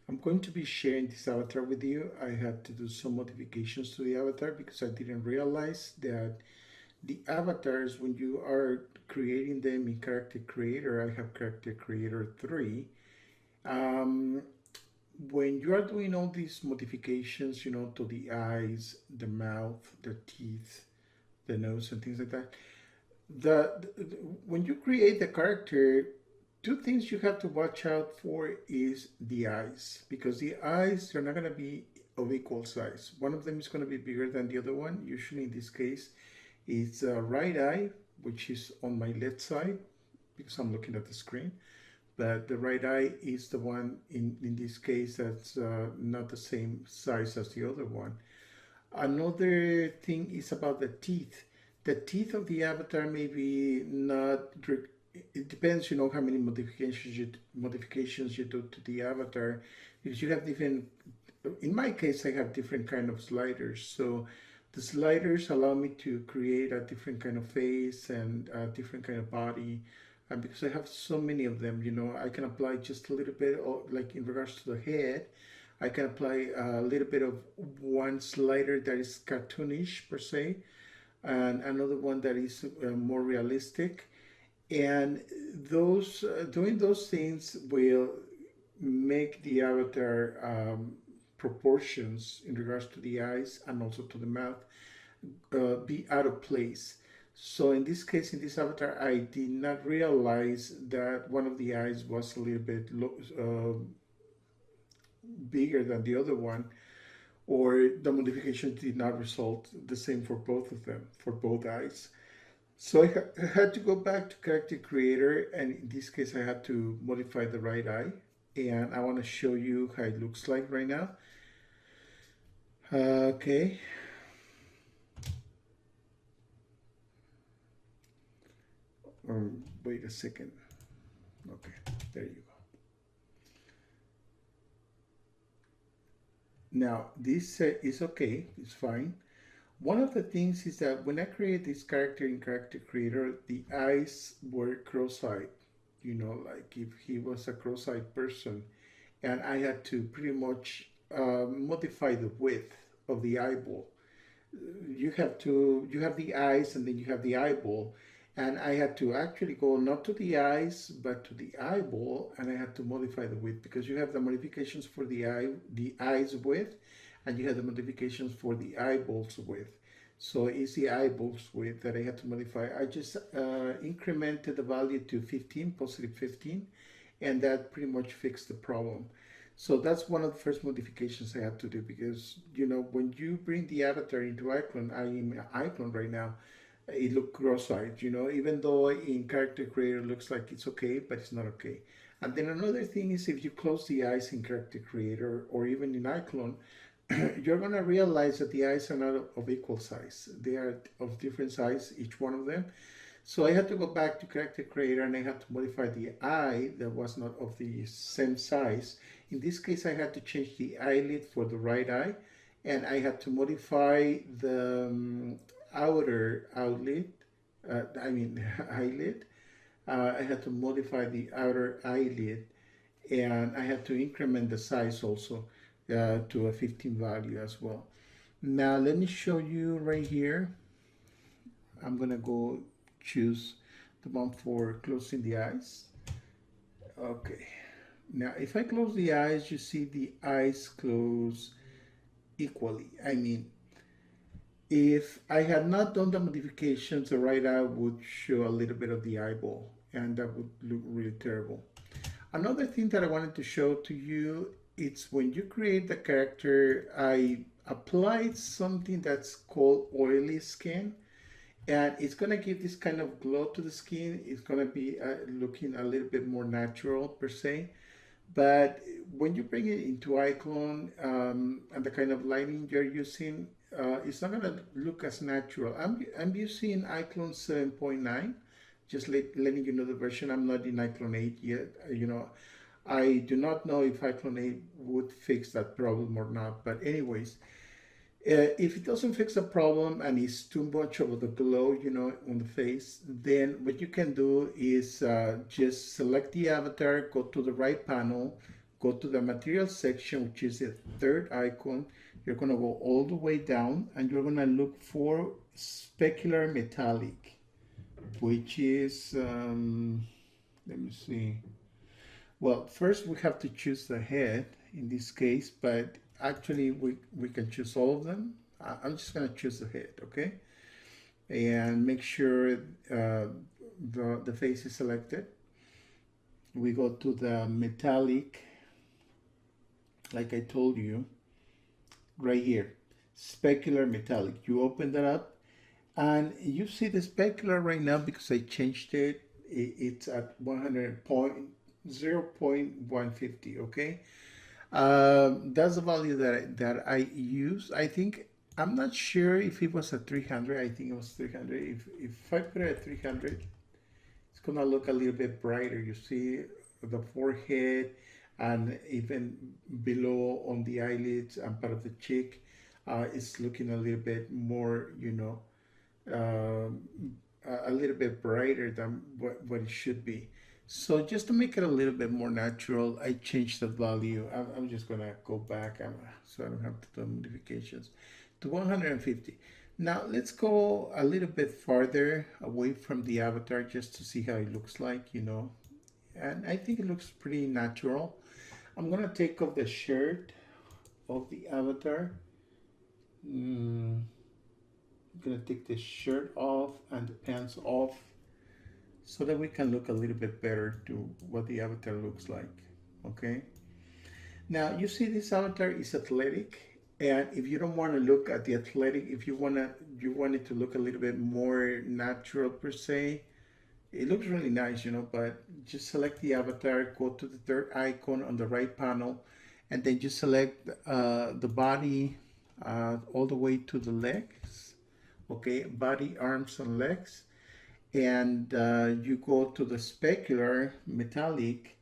I'm going to be sharing this avatar with you. I had to do some modifications to the avatar because I didn't realize that the avatars, when you are creating them in Character Creator, I have Character Creator 3. Um, when you are doing all these modifications, to the eyes, the mouth, the teeth, the nose, and things like that, when you create the character, two things you have to watch out for is the eyes, because the eyes are not going to be of equal size. One of them is going to be bigger than the other one. Usually in this case it's right eye, which is on my left side because I'm looking at the screen, but the right eye is the one in this case that's not the same size as the other one. Another thing is about the teeth. The teeth of the avatar may be not. It depends, how many modifications you do to the avatar, because you have different. In my case, I have different kind of sliders. So the sliders allow me to create a different kind of face and a different kind of body. And because I have so many of them, I can apply just a little bit, like in regards to the head, I can apply a little bit of one slider that is cartoonish per se, and another one that is more realistic. And those doing those things will make the avatar proportions in regards to the eyes and also to the mouth be out of place. So in this case, in this avatar, I did not realize that one of the eyes was a little bit bigger than the other one, or the modification did not result the same for both of them, for both eyes. So I had to go back to Character Creator, and in this case I had to modify the right eye, and I want to show you how it looks like right now. Okay. Wait a second. Okay, there you go. Now this is okay, it's fine. One of the things is that when I create this character in Character Creator, the eyes were cross-eyed, like if he was a cross-eyed person, and I had to pretty much modify the width of the eyeball. You have the eyes and then you have the eyeball, and I had to actually go not to the eyes but to the eyeball, and I had to modify the width because you have the modifications for the eyes width, and you have the modifications for the eyeballs width. So it's the eyeballs width that I had to modify. I just incremented the value to 15, positive 15, and that pretty much fixed the problem. So that's one of the first modifications I had to do, because when you bring the avatar into Icon, I am Icon right now, it looked cross-eyed, even though in Character Creator it looks like it's okay, but it's not okay. And then another thing is, if you close the eyes in Character Creator or even in Icon, you're going to realize that the eyes are not of equal size. They are of different size, each one of them. So I had to go back to Character Creator and I had to modify the eye that was not of the same size. In this case, I had to change the eyelid for the right eye, and I had to modify the outer eyelid. Eyelid. I had to modify the outer eyelid, and I had to increment the size also to a 15 value as well. Now let me show you right here. I'm gonna go choose the one for closing the eyes. Okay. Now, if I close the eyes, you see the eyes close equally. If I had not done the modifications, the right eye would show a little bit of the eyeball, and that would look really terrible. Another thing that I wanted to show to you, it's when you create the character, I applied something that's called oily skin, and it's going to give this kind of glow to the skin. It's going to be looking a little bit more natural per se. But when you bring it into Icon and the kind of lighting you're using, it's not going to look as natural. I'm using Icon 7.9, just letting you know the version. I'm not in Icon 8 yet. I do not know if Icon 8 would fix that problem or not. But anyways, if it doesn't fix the problem and it's too much of the glow, on the face, then what you can do is just select the avatar, go to the right panel, go to the material section, which is the third icon. You're going to go all the way down and you're going to look for specular metallic, which is, let me see. Well, first we have to choose the head in this case, but actually we can choose all of them. I'm just going to choose the head, okay? And make sure the face is selected. We go to the metallic, like I told you, right here, specular metallic. You open that up and you see the specular right now because I changed it. It's at 0.150, okay? That's the value that I use. I think, I'm not sure if it was at 300. I think it was 300. If I put it at 300, it's gonna look a little bit brighter. You see the forehead and even below on the eyelids and part of the cheek, it's looking a little bit more, you know, a little bit brighter than what it should be. So just to make it a little bit more natural, I changed the value. I'm just gonna go back so I don't have to do modifications to 150. Now let's go a little bit farther away from the avatar just to see how it looks like, you know. And I think it looks pretty natural. I'm gonna take off the shirt of the avatar. I'm gonna take the shirt off and the pants off so that we can look a little bit better to what the avatar looks like, okay? Now you see this avatar is athletic, and if you don't want to look at the athletic, if you want it to look a little bit more natural per se, it looks really nice, you know, but just select the avatar, go to the third icon on the right panel, and then just select the body all the way to the legs, okay? Body, arms, and legs. And you go to the specular metallic,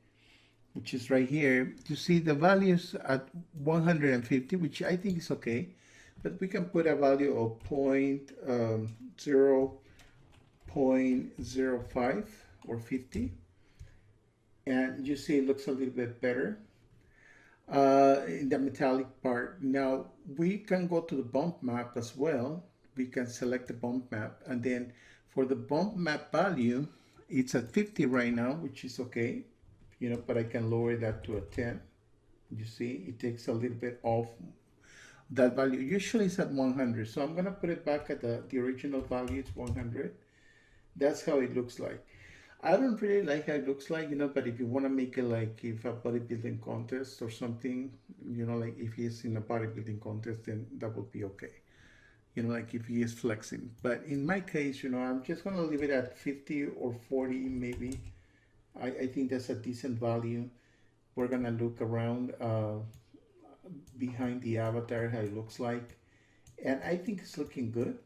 which is right here. You see the values at 150, which I think is okay, but we can put a value of 0.05 or 50, and you see it looks a little bit better in the metallic part. Now we can go to the bump map as well. We can select the bump map, and then for the bump map value, it's at 50 right now, which is okay, you know, but I can lower that to a 10. You see, it takes a little bit off that value. Usually it's at 100, so I'm gonna put it back at the original value. It's 100. That's how it looks like. I don't really like how it looks like, you know, but if you want to make it like if a bodybuilding contest or something, you know, like if he's in a bodybuilding contest, then that would be okay, you know, like if he is flexing. But in my case, you know, I'm just going to leave it at 50 or 40 maybe. I think that's a decent value. We're going to look around behind the avatar, how it looks like. And I think it's looking good,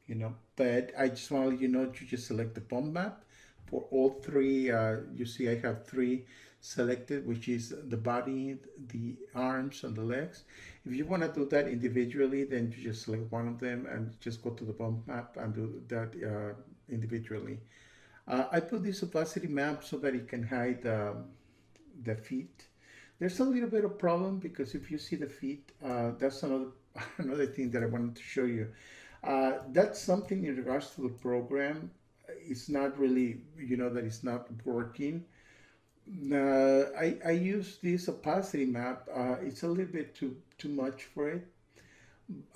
you know, but I just want to let you know to just select the bump map for all three. You see I have three selected, which is the body, the arms, and the legs. If you want to do that individually, then you just select one of them and just go to the bump map and do that individually. I put this opacity map so that it can hide the feet. There's a little bit of problem because if you see the feet, that's another thing that I wanted to show you. That's something in regards to the program. It's not really, you know, that it's not working. I use this opacity map. It's a little bit too much for it.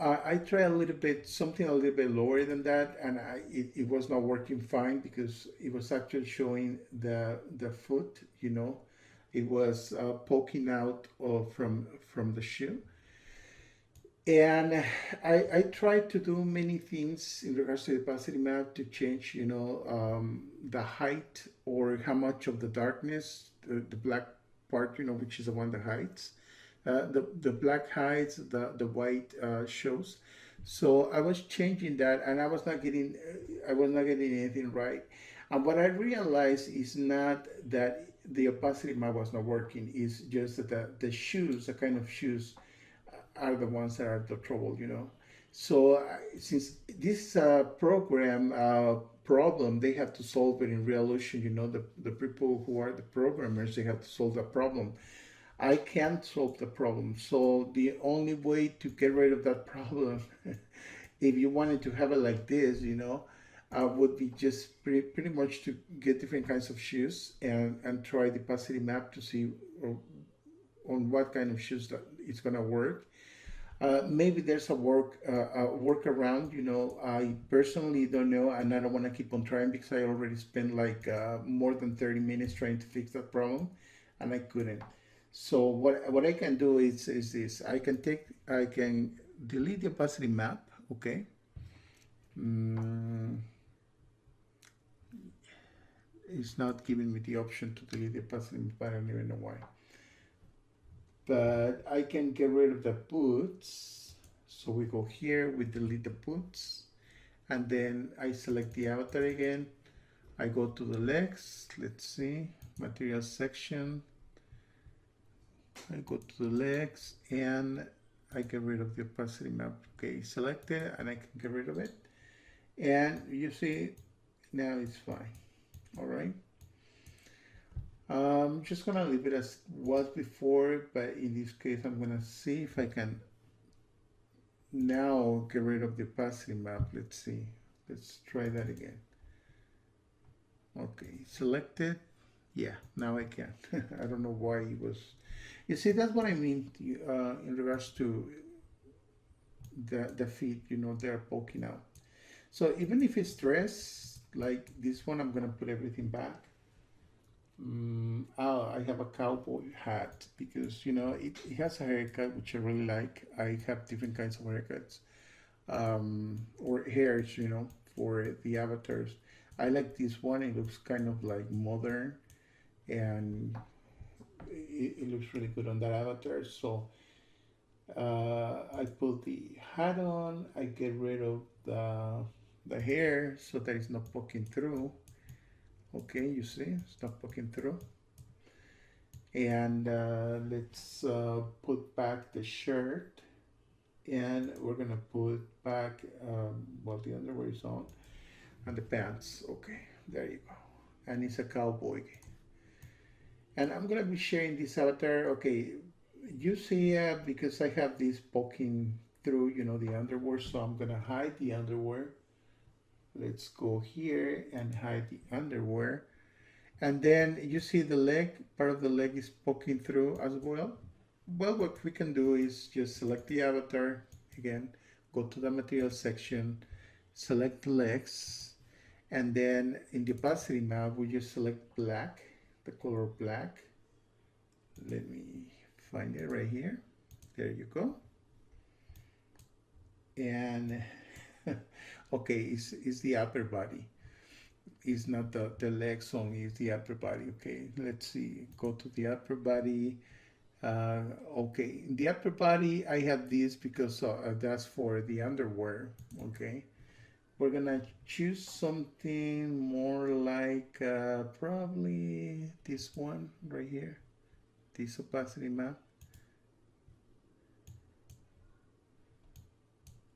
I try a little bit, something a little bit lower than that, and it was not working fine because it was actually showing the foot, you know. It was poking out from the shoe. And I tried to do many things in regards to the opacity map to change, you know, the height or how much of the darkness, the black part, you know, which is the one that hides. The black hides, the white shows. So I was changing that, and I was not getting anything right. And what I realized is not that the opacity map was not working. It's just that the shoes, the kind of shoes, are the ones that are the trouble, you know. So since this program problem, they have to solve it in Revolution. You know, the people who are the programmers, they have to solve the problem. I can't solve the problem. So the only way to get rid of that problem, if you wanted to have it like this, would be just pretty much to get different kinds of shoes and try the opacity map to see uh, on what kind of shoes that it's gonna work. Maybe there's a workaround. I personally don't know, and I don't want to keep on trying because I already spent like more than 30 minutes trying to fix that problem, and I couldn't. So what I can do is this. I can delete the opacity map. Okay. Mm, it's not giving me the option to delete the opacity map. I don't even know why. But I can get rid of the boots. So we go here, we delete the boots, and then I select the avatar again. I go to the legs, let's see, material section. I go to the legs and I get rid of the opacity map. Okay, select it and I can get rid of it. And you see, now it's fine. All right. I'm just gonna leave it as was before, but in this case, I'm gonna see if I can now get rid of the opacity map. Let's see. Let's try that again. Okay, select it. Yeah, now I can. I don't know why it was. You see, that's what I mean in regards to the feet. They're poking out. So even if it's dress like this one, I'm gonna put everything back. Oh, I have a cowboy hat because it has a haircut which I really like. I have different kinds of haircuts or hairs, for the avatars. I like this one. It looks kind of like modern and it looks really good on that avatar. So I put the hat on. I get rid of the hair so that it's not poking through. Okay, you see, it's not poking through. And let's put back the shirt, and we're gonna put back well, the underwear is on and the pants. Okay, there you go. And it's a cowboy. And I'm gonna be sharing this avatar. Okay, you see, because I have this poking through, the underwear, so I'm gonna hide the underwear. Let's go here and hide the underwear. And then you see the leg, part of the leg is poking through as well. Well, what we can do is just select the avatar again, go to the material section, select the legs, and then in the opacity map, we just select black, the color black. Let me find it right here. There you go. And okay, it's the upper body. It's not the legs only, it's the upper body. Okay, let's see. Go to the upper body. Okay, in the upper body, I have this because that's for the underwear. Okay, we're gonna choose something more like probably this one right here, this opacity map.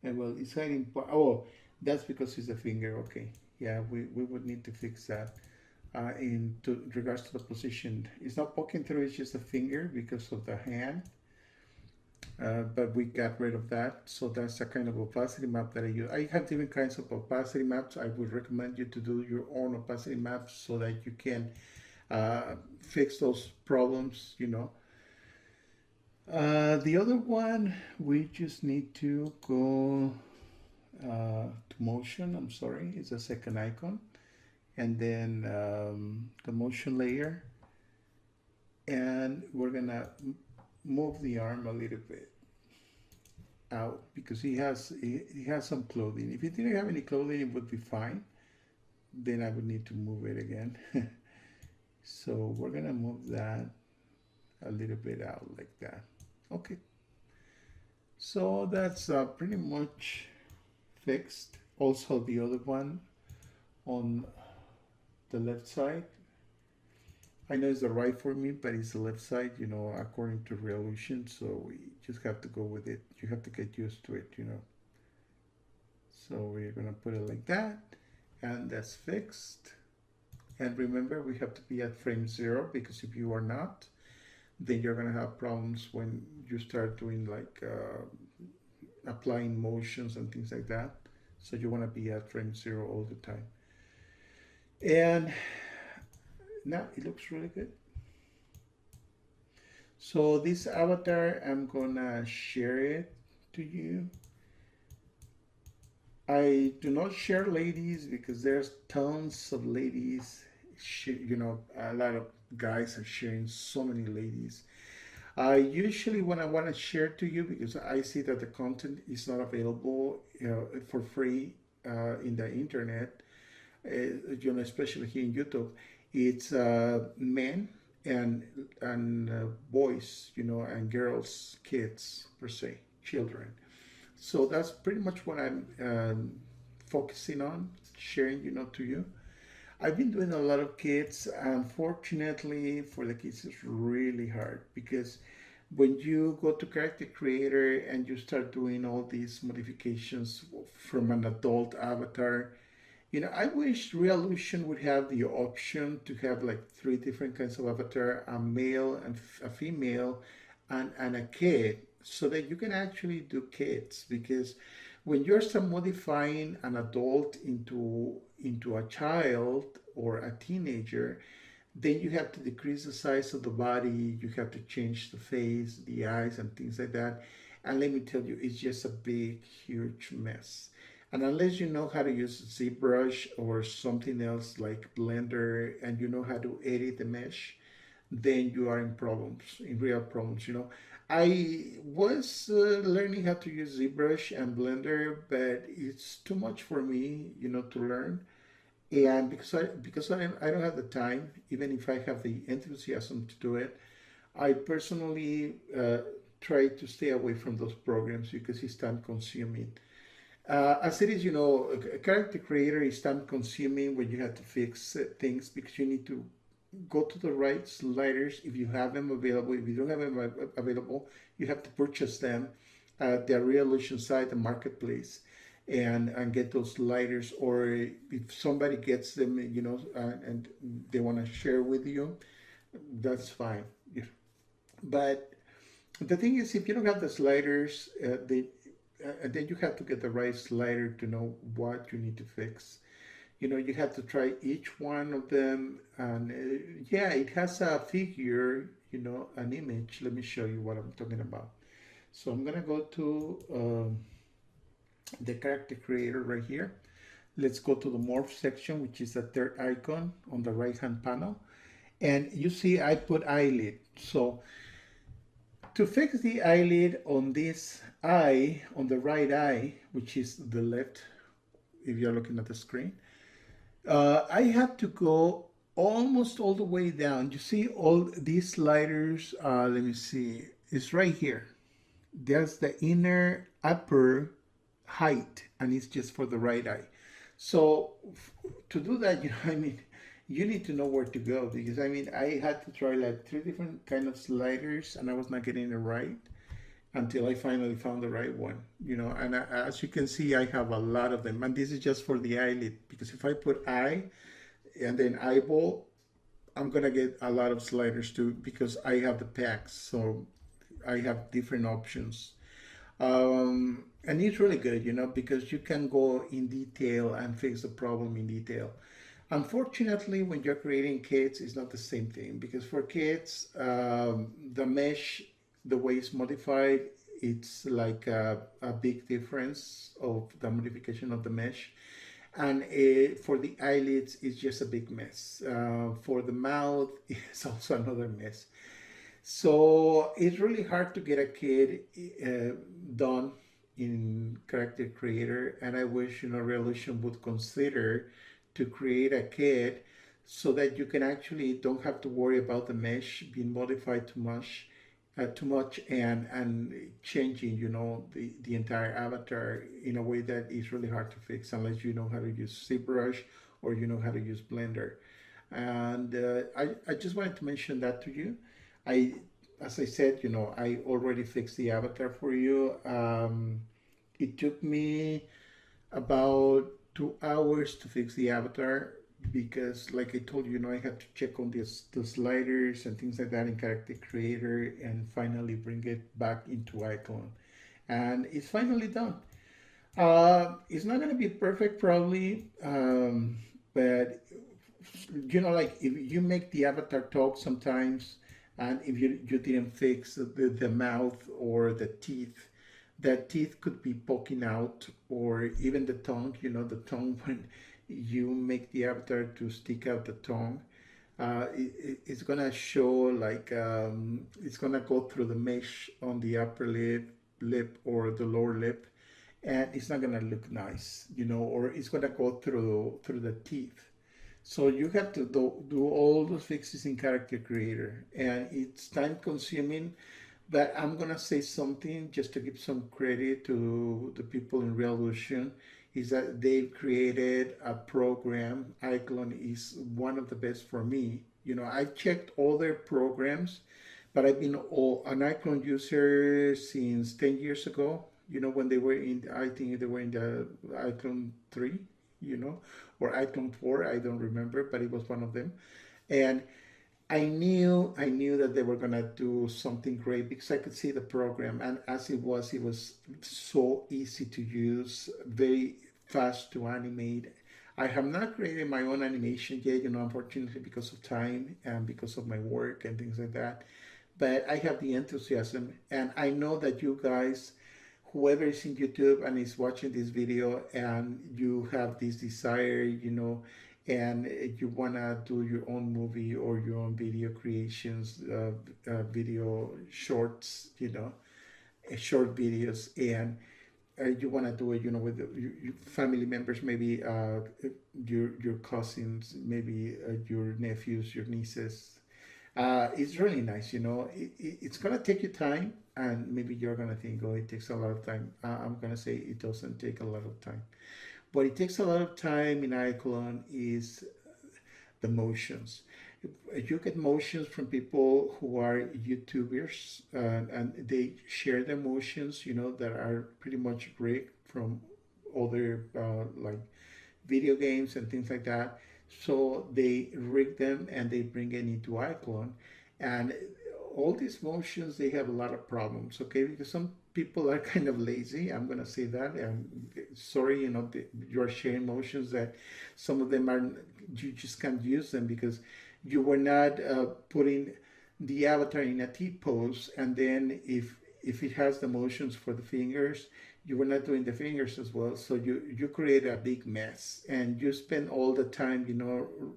And well, it's hiding. Oh, that's because it's a finger. Okay, yeah, we would need to fix that. In regards to the position, it's not poking through. It's just a finger because of the hand. But we got rid of that. So that's a kind of opacity map that I use. I have different kinds of opacity maps. I would recommend you to do your own opacity maps so that you can fix those problems. The other one, we just need to go to motion. I'm sorry, it's a second icon. And then the motion layer. And we're gonna move the arm a little bit out because he has some clothing. If he didn't have any clothing, it would be fine. Then I would need to move it again. So we're gonna move that a little bit out like that. Okay. So that's pretty much fixed. Also the other one on the left side. I know it's the right for me, but it's the left side, according to Revolution. So we just have to go with it. You have to get used to it. So we're gonna put it like that. and that's fixed. And remember, we have to be at frame 0 because if you are not, then you're going to have problems when you start doing like applying motions and things like that. So you want to be at frame 0 all the time. And now it looks really good. So this avatar, I'm gonna share it to you. I do not share ladies because there's tons of ladies. You know, a lot of guys are sharing so many ladies. I usually when I want to share to you because I see that the content is not available, you know, for free in the internet. You know, especially here in YouTube, it's men and boys, you know, and girls, kids per se, children. So that's pretty much what I'm focusing on sharing, you know, to you. I've been doing a lot of kids. Unfortunately, for the kids, it's really hard because when you go to character creator and you start doing all these modifications from an adult avatar, you know, I wish Revolution would have the option to have like three different kinds of avatar, a male and a female and a kid, so that you can actually do kids. Because when you're start modifying an adult into a child or a teenager, then you have to decrease the size of the body, you have to change the face, the eyes, and things like that. And let me tell you, it's just a big, huge mess. And unless you know how to use ZBrush or something else like Blender and you know how to edit the mesh, then you are in problems, in real problems, you know. I was learning how to use ZBrush and Blender, but it's too much for me, you know, to learn. And I don't have the time, even if I have the enthusiasm to do it, I personally try to stay away from those programs because it's time consuming. As it is, you know, a character creator is time consuming when you have to fix things because you need to go to the right sliders if you have them available. If you don't have them available, you have to purchase them at the Revolution site, the marketplace, and get those sliders. Or if somebody gets them, you know, and they want to share with you, that's fine. Yeah. But the thing is, if you don't have the sliders, then you have to get the right slider to know what you need to fix. You know, you have to try each one of them, and yeah, it has a figure, you know, an image. Let me show you what I'm talking about. So I'm gonna go to the character creator right here. Let's go to the morph section, which is the third icon on the right hand panel, and you see I put eyelid. So to fix the eyelid on this eye, on the right eye, which is the left, if you're looking at the screen, I had to go almost all the way down. You see all these sliders, let me see, it's right here. There's the inner upper height, and it's just for the right eye. So to do that, you know, I mean, you need to know where to go because I mean, I had to try like three different kind of sliders, and I was not getting it right until I finally found the right one. You know, and as you can see, I have a lot of them, and this is just for the eyelid because if I put eye and then eyeball, I'm gonna get a lot of sliders too because I have the packs, so I have different options. And it's really good, you know, because you can go in detail and fix the problem in detail. Unfortunately, when you're creating kits, it's not the same thing because for kits, the mesh, the way it's modified, it's like a big difference of the modification of the mesh. And for the eyelids, it's just a big mess. For the mouth, it's also another mess. So it's really hard to get a kid done in Character Creator, and I wish, you know, Revolution would consider to create a kit so that you can actually don't have to worry about the mesh being modified too much and changing, you know, the entire avatar in a way that is really hard to fix unless you know how to use ZBrush or you know how to use Blender. And I just wanted to mention that to you. I, as I said, you know, I already fixed the avatar for you. It took me about 2 hours to fix the avatar because, like I told you, I had to check on the sliders and things like that in Character Creator and finally bring it back into Icon. And it's finally done. It's not going to be perfect, probably, but like if you make the avatar talk sometimes, and if you didn't fix the mouth or the teeth, that teeth could be poking out, or even the tongue. The tongue when you make the avatar to stick out the tongue, it's gonna show like it's gonna go through the mesh on the upper lip or the lower lip, and it's not gonna look nice, or it's gonna go through the teeth. So you have to do all those fixes in Character Creator, and it's time consuming. But I'm gonna say something just to give some credit to the people in Revolution, is that they've created a program. Iclone is one of the best for me. I checked all their programs, but I've been an Iclone user since 10 years ago. When they were I think they were in the Iclone 3, or Iclone 4, I don't remember, but it was one of them. And I knew that they were gonna do something great because I could see the program, and as it was so easy to use, very fast to animate. I have not created my own animation yet, unfortunately, because of time and because of my work and things like that. But I have the enthusiasm, and I know that you guys, whoever is in YouTube and is watching this video, and you have this desire, and you want to do your own movie or your own video creations, video shorts, short videos, and you want to do it, with your family members, maybe your cousins, maybe your nephews, your nieces. It's really nice, it's gonna take you time, and maybe you're gonna think, oh, it takes a lot of time. I'm gonna say it doesn't take a lot of time. What it takes a lot of time in Iclone is the motions. You get motions from people who are YouTubers, and they share the motions, that are pretty much rigged from other like video games and things like that. So they rig them and they bring it into Iclone, and all these motions, they have a lot of problems. Okay, because some people are kind of lazy. I'm gonna say that. And sorry, you're sharing motions that some of them are, you just can't use them because you were not putting the avatar in a T pose, and then if it has the motions for the fingers, you were not doing the fingers as well, so you create a big mess, and you spend all the time,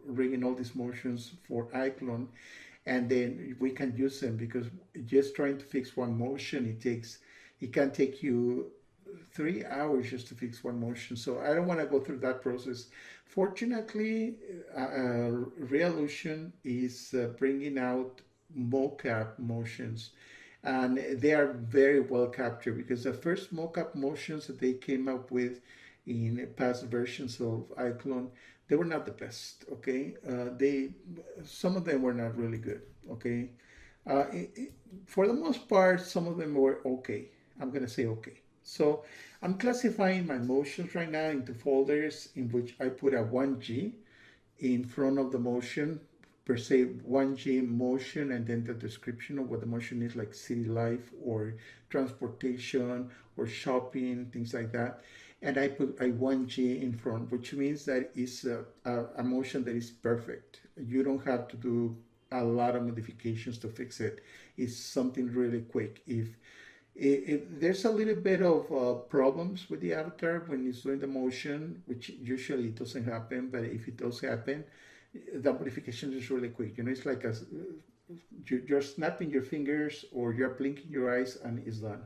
rigging all these motions for Iclone, and then we can use them because just trying to fix one motion, it can take you 3 hours just to fix one motion. So I don't want to go through that process. Fortunately, Revolution is bringing out mocap motions, and they are very well captured because the first mocap motions that they came up with in past versions of Iclone, they were not the best. Okay, they some of them were not really good. Okay, for the most part, some of them were okay. I'm gonna say okay. So I'm classifying my motions right now into folders in which I put a 1G in front of the motion, per se 1G motion, and then the description of what the motion is, like city life or transportation or shopping, things like that. And I put a 1G in front, which means that it's a motion that is perfect. You don't have to do a lot of modifications to fix it. It's something really quick. If there's a little bit of problems with the avatar when it's doing the motion, which usually doesn't happen, but if it does happen, the modification is really quick. It's like you're snapping your fingers or you're blinking your eyes and it's done.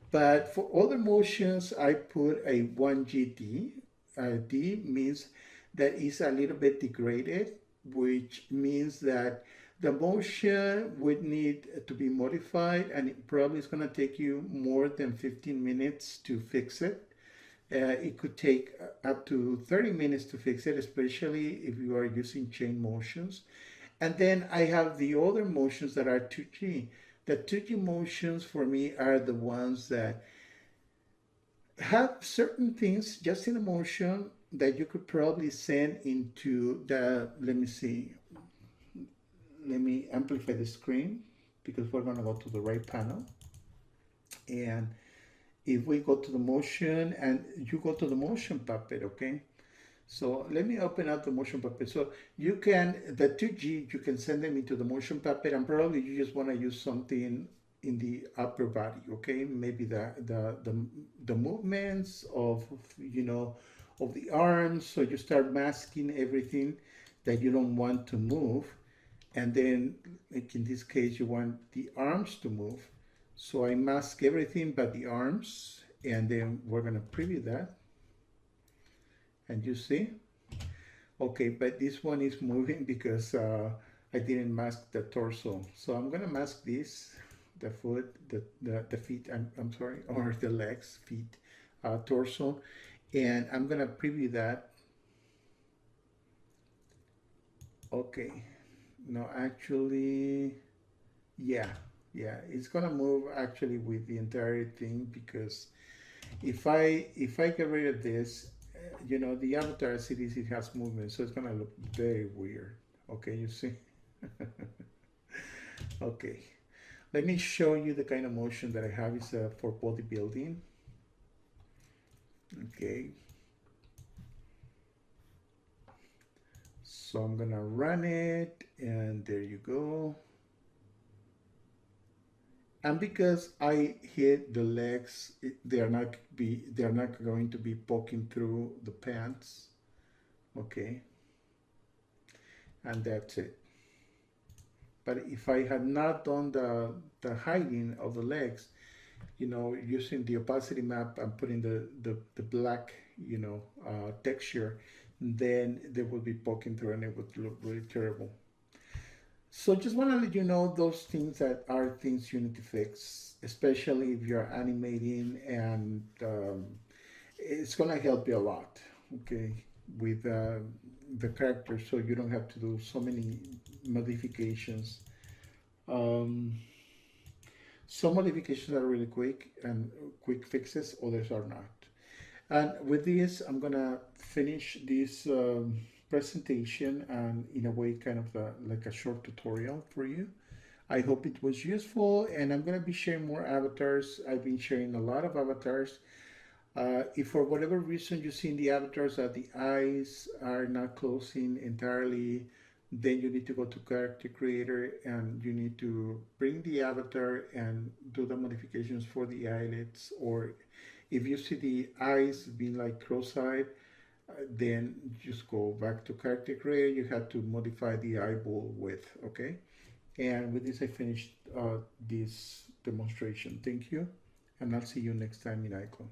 But for other motions, I put a 1GD. D means that it's a little bit degraded, which means that the motion would need to be modified, and it probably is going to take you more than 15 minutes to fix it. It could take up to 30 minutes to fix it, especially if you are using chain motions. And then I have the other motions that are 2G. The 2G motions for me are the ones that have certain things just in the motion, that you could probably send into the, let me see, let me amplify the screen because we're going to go to the right panel. And if we go to the motion and you go to the motion puppet, okay? So let me open up the motion puppet. So you can, the 2G, you can send them into the motion puppet, and probably you just want to use something in the upper body, okay? Maybe the movements of, you know, of the arms. So you start masking everything that you don't want to move. And then, like in this case, you want the arms to move. So I mask everything but the arms, and then we're gonna preview that. And you see, okay, but this one is moving because I didn't mask the torso. So I'm gonna mask this, the foot, the feet, I'm sorry, or the legs, feet, torso, and I'm gonna preview that. Okay, no, actually, yeah, yeah, it's gonna move actually with the entire thing because if I get rid of this, you know, the avatar as it is, it has movement, so it's gonna look very weird. Okay, you see? Okay, let me show you the kind of motion that I have is for bodybuilding. Okay, so I'm gonna run it, and there you go. And because I hit the legs, they're not going to be poking through the pants. Okay, and that's it. But if I had not done the hiding of the legs, you know, using the opacity map and putting the black, you know, texture, then they would be poking through and it would look really terrible. So just want to let you know those things that are things you need to fix, especially if you're animating, and it's gonna help you a lot, okay, with the characters, so you don't have to do so many modifications. Um, some modifications are really quick and quick fixes, others are not. And with this, I'm gonna finish this presentation and in a way kind of like a short tutorial for you. I hope it was useful, and I'm gonna be sharing more avatars. I've been sharing a lot of avatars. If for whatever reason you see in the avatars that the eyes are not closing entirely, then you need to go to character creator and you need to bring the avatar and do the modifications for the eyelids. Or if you see the eyes being like cross-eyed, then just go back to character creator. You have to modify the eyeball width, okay? And with this, I finished this demonstration. Thank you, and I'll see you next time in iClone.